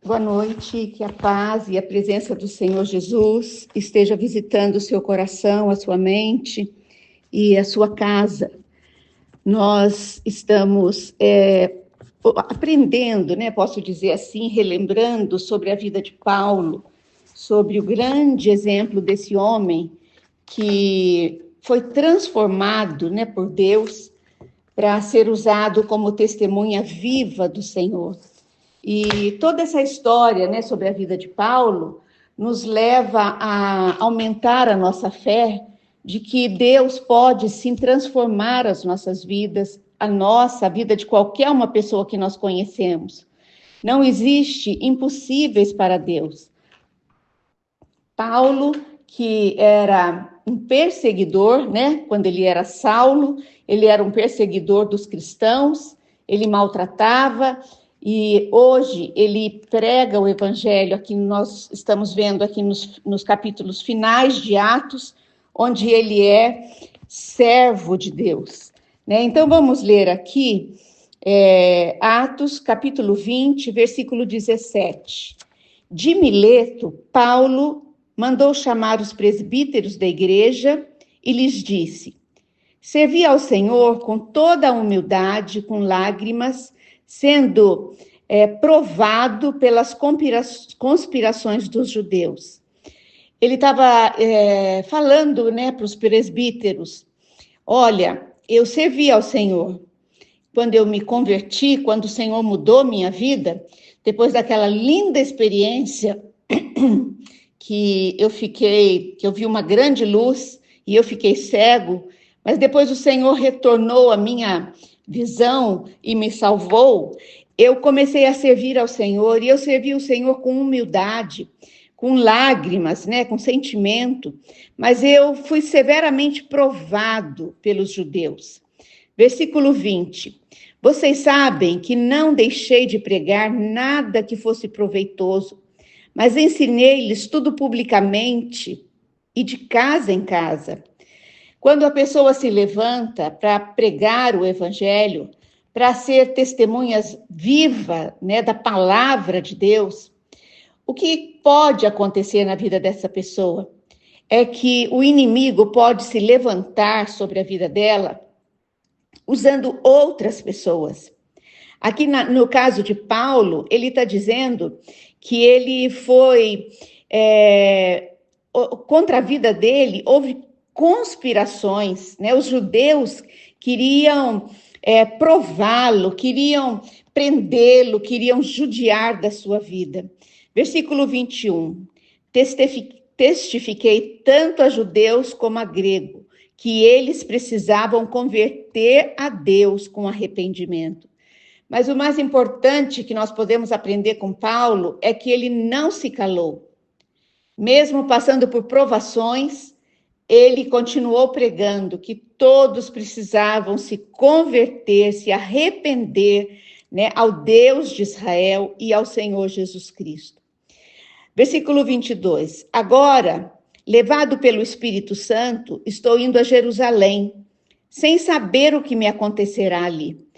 Boa noite, que a paz e a presença do Senhor Jesus esteja visitando o seu coração, a sua mente e a sua casa. Nós estamos aprendendo, posso dizer assim, relembrando sobre a vida de Paulo, sobre o grande exemplo desse homem que foi transformado, por Deus para ser usado como testemunha viva do Senhor. E toda essa história, sobre a vida de Paulo, nos leva a aumentar a nossa fé de que Deus pode sim transformar as nossas vidas, a vida de qualquer uma pessoa que nós conhecemos. Não existe impossíveis para Deus. Paulo, que era um perseguidor, quando ele era Saulo, ele era um perseguidor dos cristãos, ele maltratava. E hoje ele prega o evangelho, aqui nós estamos vendo aqui nos capítulos finais de Atos, onde ele é servo de Deus. Então vamos ler aqui Atos capítulo 20, versículo 17. De Mileto, Paulo mandou chamar os presbíteros da igreja e lhes disse: servi ao Senhor com toda a humildade, com lágrimas, sendo provado pelas conspirações dos judeus. Ele estava falando, para os presbíteros: olha, eu servi ao Senhor. Quando eu me converti, quando o Senhor mudou minha vida, depois daquela linda experiência que eu vi uma grande luz e eu fiquei cego, mas depois o Senhor retornou a minha visão e me salvou. Eu comecei a servir ao Senhor, e eu servi o Senhor com humildade, com lágrimas, com sentimento, mas eu fui severamente provado pelos judeus. Versículo 20. Vocês sabem que não deixei de pregar nada que fosse proveitoso, mas ensinei-lhes tudo publicamente e de casa em casa. Quando a pessoa se levanta para pregar o evangelho, para ser testemunhas vivas, da palavra de Deus, o que pode acontecer na vida dessa pessoa é que o inimigo pode se levantar sobre a vida dela usando outras pessoas. Aqui no caso de Paulo, ele está dizendo que ele foi, contra a vida dele, houve conspirações, Os judeus queriam prová-lo, queriam prendê-lo, queriam judiar da sua vida. Versículo 21. Testifiquei tanto a judeus como a grego, que eles precisavam converter a Deus com arrependimento. Mas o mais importante que nós podemos aprender com Paulo é que ele não se calou. Mesmo passando por provações, ele continuou pregando que todos precisavam se converter, se arrepender, ao Deus de Israel e ao Senhor Jesus Cristo. Versículo 22. Agora, levado pelo Espírito Santo, estou indo a Jerusalém, sem saber o que me acontecerá ali.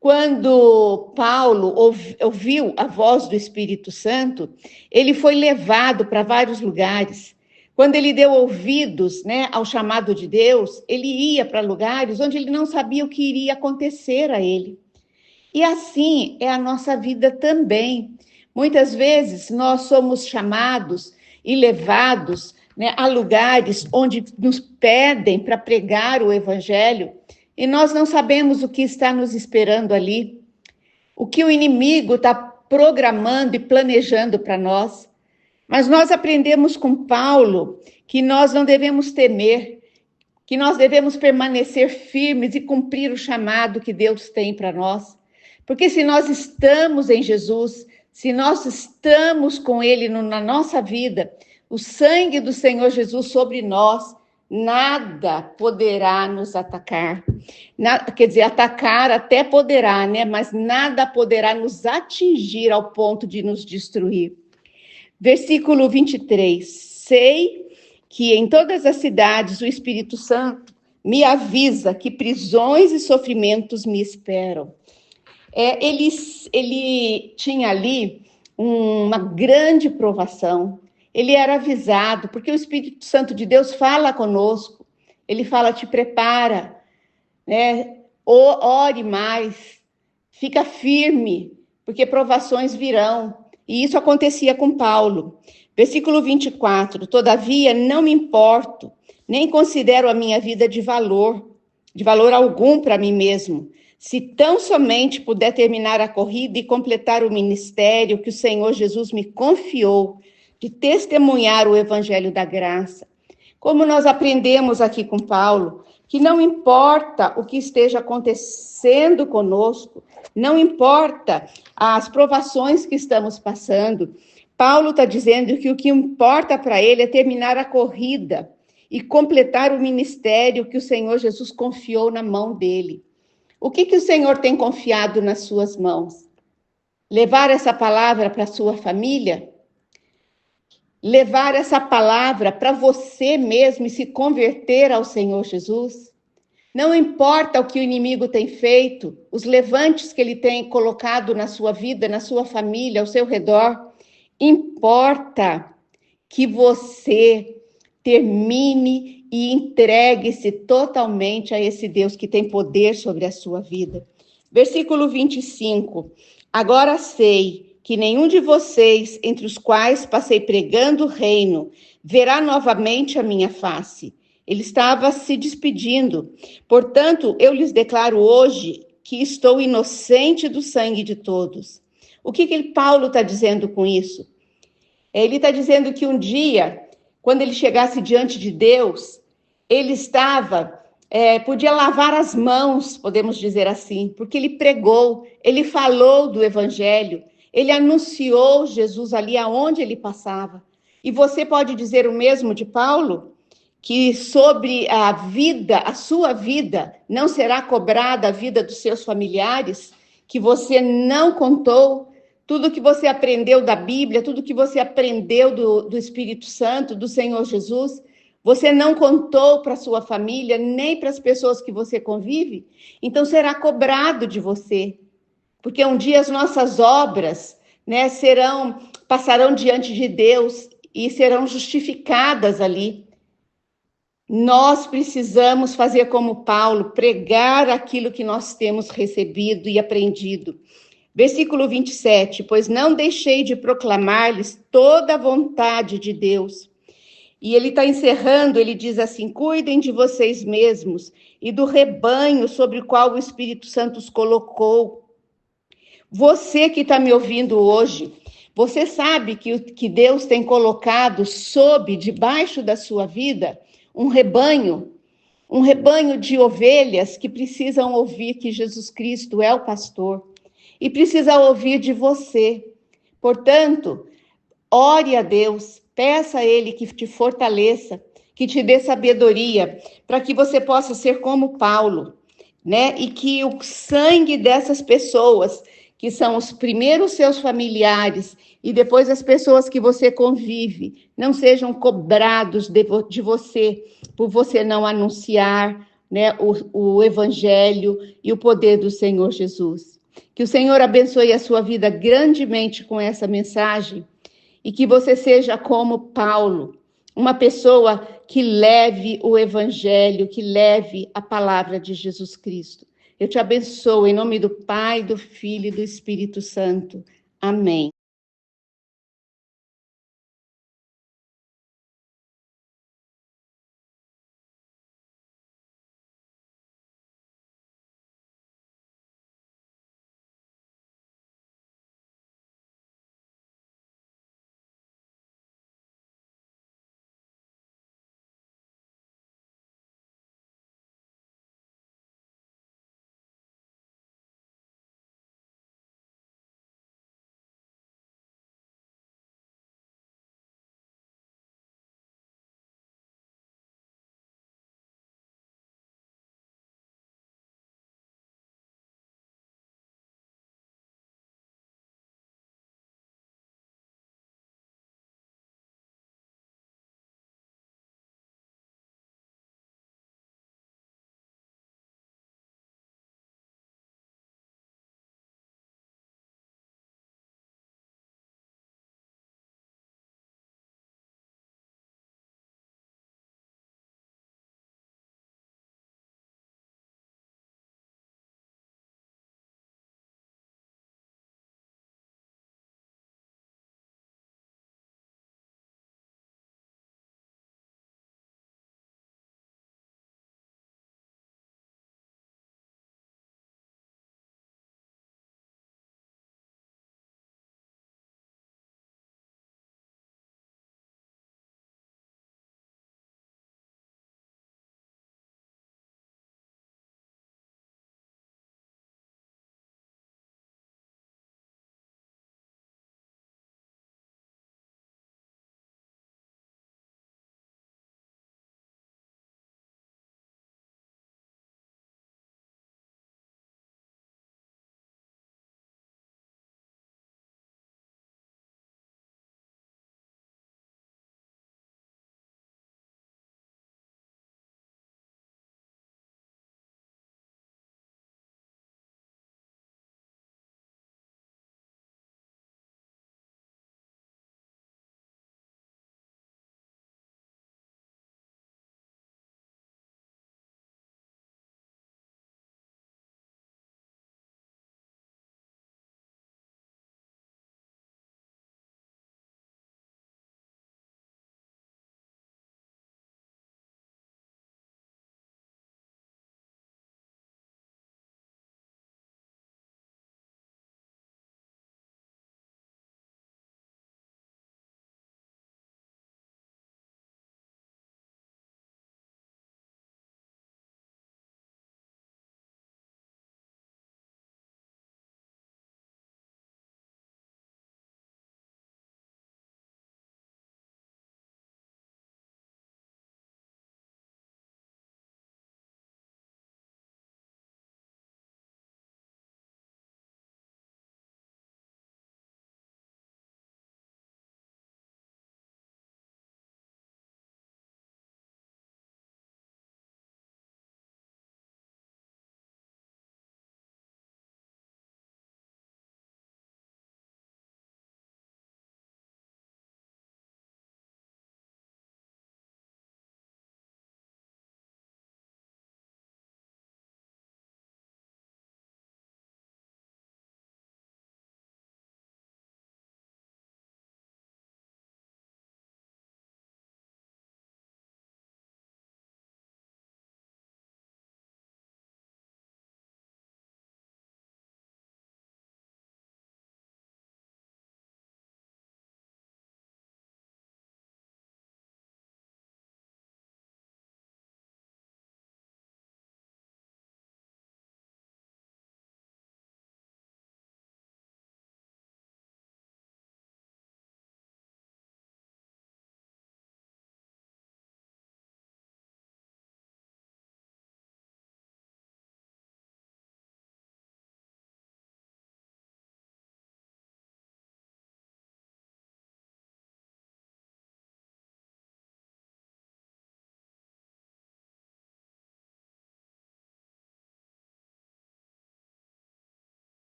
Quando Paulo ouviu a voz do Espírito Santo, ele foi levado para vários lugares. Quando ele deu ouvidos, ao chamado de Deus, ele ia para lugares onde ele não sabia o que iria acontecer a ele. E assim é a nossa vida também. Muitas vezes nós somos chamados e levados, a lugares onde nos pedem para pregar o evangelho, e nós não sabemos o que está nos esperando ali, o que o inimigo está programando e planejando para nós. Mas nós aprendemos com Paulo que nós não devemos temer, que nós devemos permanecer firmes e cumprir o chamado que Deus tem para nós. Porque se nós estamos em Jesus, se nós estamos com Ele na nossa vida, o sangue do Senhor Jesus sobre nós, nada poderá nos atacar. Atacar até poderá, mas nada poderá nos atingir ao ponto de nos destruir. Versículo 23. Sei que em todas as cidades o Espírito Santo me avisa que prisões e sofrimentos me esperam. Ele tinha ali uma grande provação. Ele era avisado, porque o Espírito Santo de Deus fala conosco. Ele fala, te prepara, né? Ore mais, fica firme, porque provações virão. E isso acontecia com Paulo. Versículo 24, todavia não me importo, nem considero a minha vida de valor algum para mim mesmo, se tão somente puder terminar a corrida e completar o ministério que o Senhor Jesus me confiou, de testemunhar o evangelho da graça. Como nós aprendemos aqui com Paulo, que não importa o que esteja acontecendo conosco, não importa as provações que estamos passando, Paulo está dizendo que o que importa para ele é terminar a corrida e completar o ministério que o Senhor Jesus confiou na mão dele. O que o Senhor tem confiado nas suas mãos? Levar essa palavra para a sua família? Levar essa palavra para você mesmo e se converter ao Senhor Jesus? Não importa o que o inimigo tem feito, os levantes que ele tem colocado na sua vida, na sua família, ao seu redor, importa que você termine e entregue-se totalmente a esse Deus que tem poder sobre a sua vida. Versículo 25. Agora sei que nenhum de vocês, entre os quais passei pregando o reino, verá novamente a minha face. Ele estava se despedindo. Portanto, eu lhes declaro hoje que estou inocente do sangue de todos. O que Paulo está dizendo com isso? Ele está dizendo que um dia, quando ele chegasse diante de Deus, ele podia lavar as mãos, podemos dizer assim, porque ele pregou, ele falou do evangelho, ele anunciou Jesus ali aonde ele passava. E você pode dizer o mesmo de Paulo? Que sobre a sua vida, não será cobrada a vida dos seus familiares, que você não contou, tudo que você aprendeu da Bíblia, tudo que você aprendeu do Espírito Santo, do Senhor Jesus, você não contou para sua família, nem para as pessoas que você convive, então será cobrado de você, porque um dia as nossas obras, né, passarão diante de Deus e serão justificadas ali. Nós precisamos fazer como Paulo, pregar aquilo que nós temos recebido e aprendido. Versículo 27, pois não deixei de proclamar-lhes toda a vontade de Deus. E ele está encerrando, ele diz assim, cuidem de vocês mesmos e do rebanho sobre o qual o Espírito Santo os colocou. Você que está me ouvindo hoje, você sabe que Deus tem colocado debaixo da sua vida, um rebanho de ovelhas que precisam ouvir que Jesus Cristo é o pastor e precisa ouvir de você. Portanto, ore a Deus, peça a Ele que te fortaleça, que te dê sabedoria, para que você possa ser como Paulo, né? E que o sangue dessas pessoas, que são os primeiros seus familiares e depois as pessoas que você convive, não sejam cobrados de você, por você não anunciar, né, o evangelho e o poder do Senhor Jesus. Que o Senhor abençoe a sua vida grandemente com essa mensagem e que você seja como Paulo, uma pessoa que leve o evangelho, que leve a palavra de Jesus Cristo. Eu te abençoo em nome do Pai, do Filho e do Espírito Santo. Amém.